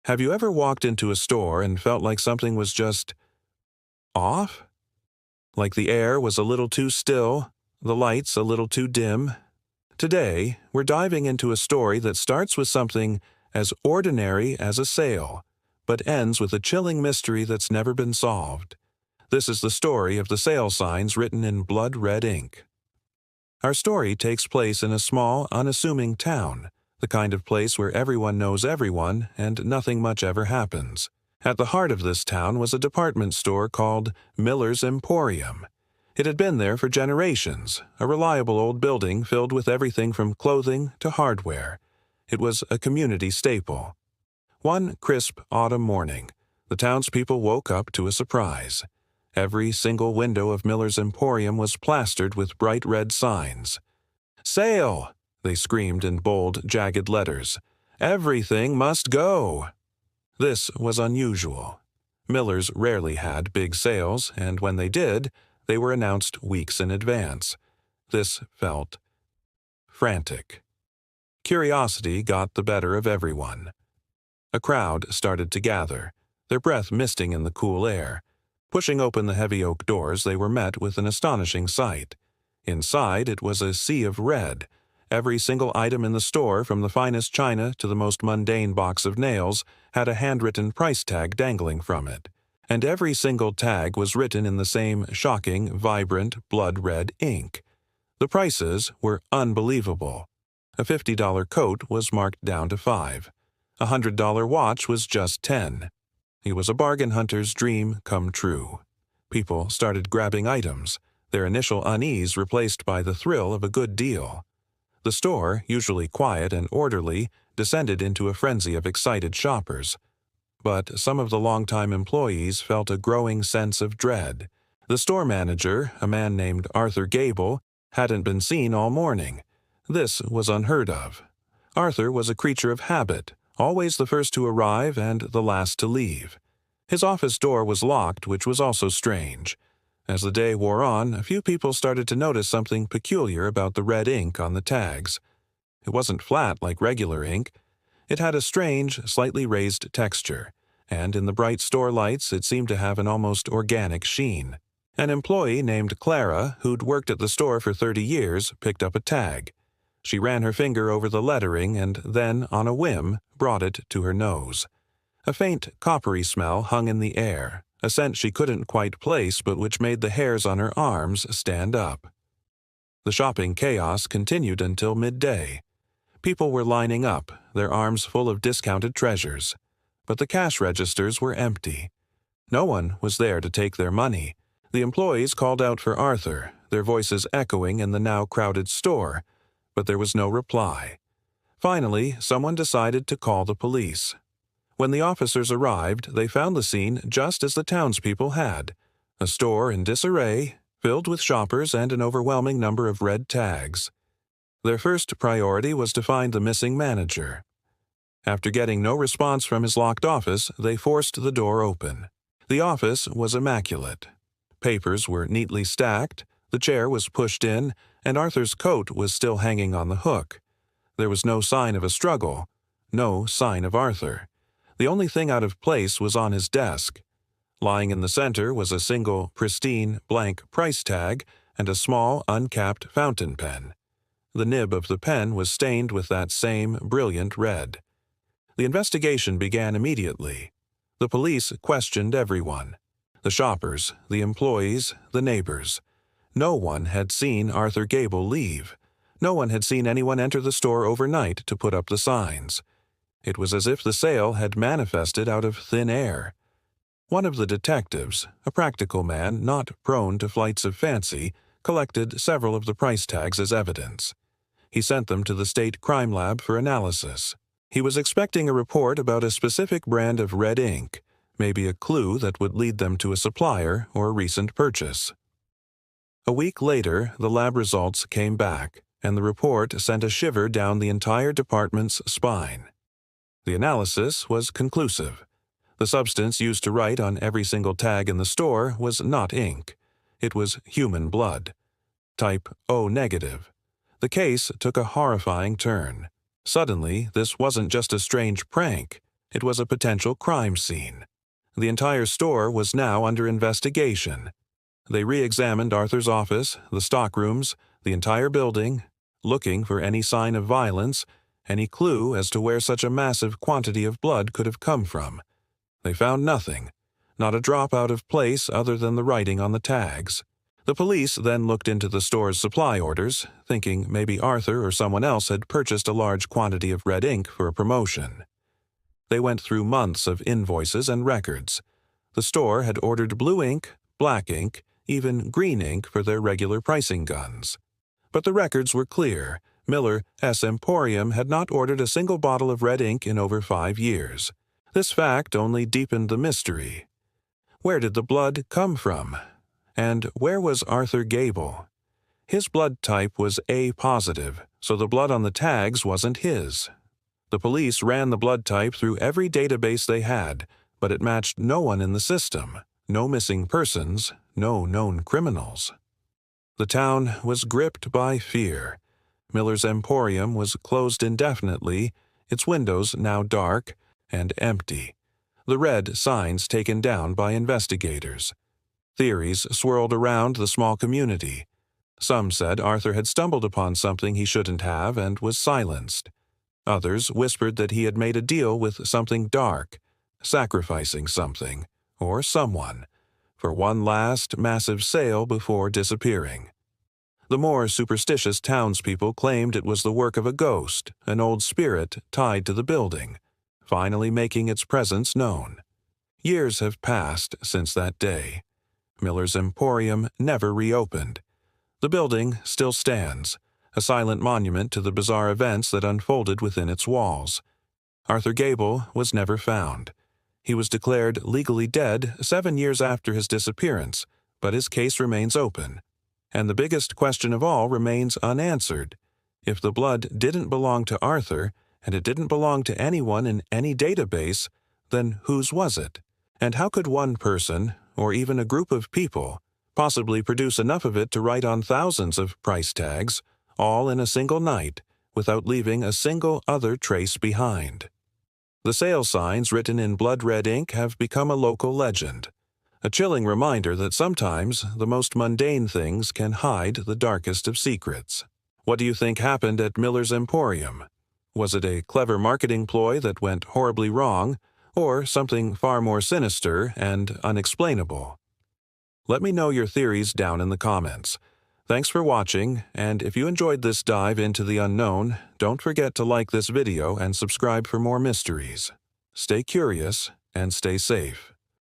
Have you ever walked into a store and felt like something was just off? Like the air was a little too still, the lights a little too dim? Today, we're diving into a story that starts with something as ordinary as a sale, but ends with a chilling mystery that's never been solved. This is the story of the sale signs written in blood red ink. Our story takes place in a small, unassuming town, the kind of place where everyone knows everyone and nothing much ever happens. At the heart of this town was a department store called Miller's Emporium. It had been there for generations, a reliable old building filled with everything from clothing to hardware. It was a community staple. One crisp autumn morning, the townspeople woke up to a surprise. Every single window of Miller's Emporium was plastered with bright red signs. "Sale!" they screamed in bold, jagged letters. "Everything must go!" This was unusual. Miller's rarely had big sales, and when they did, they were announced weeks in advance. This felt frantic. Curiosity got the better of everyone. A crowd started to gather, their breath misting in the cool air. Pushing open the heavy oak doors, they were met with an astonishing sight. Inside, it was a sea of red. Every single item in the store, from the finest china to the most mundane box of nails, had a handwritten price tag dangling from it. And every single tag was written in the same shocking, vibrant, blood-red ink. The prices were unbelievable. A $50 coat was marked down to $5. A $100 watch was just $10. It was a bargain hunter's dream come true. People started grabbing items, their initial unease replaced by the thrill of a good deal. The store, usually quiet and orderly, descended into a frenzy of excited shoppers. But some of the longtime employees felt a growing sense of dread. The store manager, a man named Arthur Gable, hadn't been seen all morning. This was unheard of. Arthur was a creature of habit, always the first to arrive and the last to leave. His office door was locked, which was also strange. As the day wore on, a few people started to notice something peculiar about the red ink on the tags. It wasn't flat like regular ink. It had a strange, slightly raised texture, and in the bright store lights it seemed to have an almost organic sheen. An employee named Clara, who'd worked at the store for 30 years, picked up a tag. She ran her finger over the lettering and then, on a whim, brought it to her nose. A faint, coppery smell hung in the air, a scent she couldn't quite place but which made the hairs on her arms stand up. The shopping chaos continued until midday. People were lining up, their arms full of discounted treasures. But the cash registers were empty. No one was there to take their money. The employees called out for Arthur, their voices echoing in the now crowded store, but there was no reply. Finally, someone decided to call the police. When the officers arrived, they found the scene just as the townspeople had: a store in disarray, filled with shoppers and an overwhelming number of red tags. Their first priority was to find the missing manager. After getting no response from his locked office, they forced the door open. The office was immaculate. Papers were neatly stacked, the chair was pushed in, and Arthur's coat was still hanging on the hook. There was no sign of a struggle, no sign of Arthur. The only thing out of place was on his desk. Lying in the center was a single, pristine, blank price tag and a small, uncapped fountain pen. The nib of the pen was stained with that same brilliant red. The investigation began immediately. The police questioned everyone: the shoppers, the employees, the neighbors. No one had seen Arthur Gable leave. No one had seen anyone enter the store overnight to put up the signs. It was as if the sale had manifested out of thin air. One of the detectives, a practical man not prone to flights of fancy, collected several of the price tags as evidence. He sent them to the state crime lab for analysis. He was expecting a report about a specific brand of red ink, maybe a clue that would lead them to a supplier or a recent purchase. A week later, the lab results came back, and the report sent a shiver down the entire department's spine. The analysis was conclusive. The substance used to write on every single tag in the store was not ink. It was human blood. Type O negative. The case took a horrifying turn. Suddenly, this wasn't just a strange prank. It was a potential crime scene. The entire store was now under investigation. They re-examined Arthur's office, the stockrooms, the entire building, looking for any sign of violence, any clue as to where such a massive quantity of blood could have come from. They found nothing, not a drop out of place other than the writing on the tags. The police then looked into the store's supply orders, thinking maybe Arthur or someone else had purchased a large quantity of red ink for a promotion. They went through months of invoices and records. The store had ordered blue ink, black ink, even green ink for their regular pricing guns. But the records were clear. Miller S. Emporium had not ordered a single bottle of red ink in over 5 years. This fact only deepened the mystery. Where did the blood come from? And where was Arthur Gable? His blood type was A positive, so the blood on the tags wasn't his. The police ran the blood type through every database they had, but it matched no one in the system, no missing persons, no known criminals. The town was gripped by fear. Miller's Emporium was closed indefinitely, its windows now dark and empty, the red signs taken down by investigators. Theories swirled around the small community. Some said Arthur had stumbled upon something he shouldn't have and was silenced. Others whispered that he had made a deal with something dark, sacrificing something, or someone, for one last massive sale before disappearing. The more superstitious townspeople claimed it was the work of a ghost, an old spirit tied to the building, finally making its presence known. Years have passed since that day. Miller's Emporium never reopened. The building still stands, a silent monument to the bizarre events that unfolded within its walls. Arthur Gable was never found. He was declared legally dead 7 years after his disappearance, but his case remains open. And the biggest question of all remains unanswered. If the blood didn't belong to Arthur, and it didn't belong to anyone in any database, then whose was it? And how could one person, or even a group of people, possibly produce enough of it to write on thousands of price tags, all in a single night, without leaving a single other trace behind? The sale signs written in blood-red ink have become a local legend, a chilling reminder that sometimes the most mundane things can hide the darkest of secrets. What do you think happened at Miller's Emporium? Was it a clever marketing ploy that went horribly wrong, or something far more sinister and unexplainable? Let me know your theories down in the comments. Thanks for watching, and if you enjoyed this dive into the unknown, don't forget to like this video and subscribe for more mysteries. Stay curious and stay safe.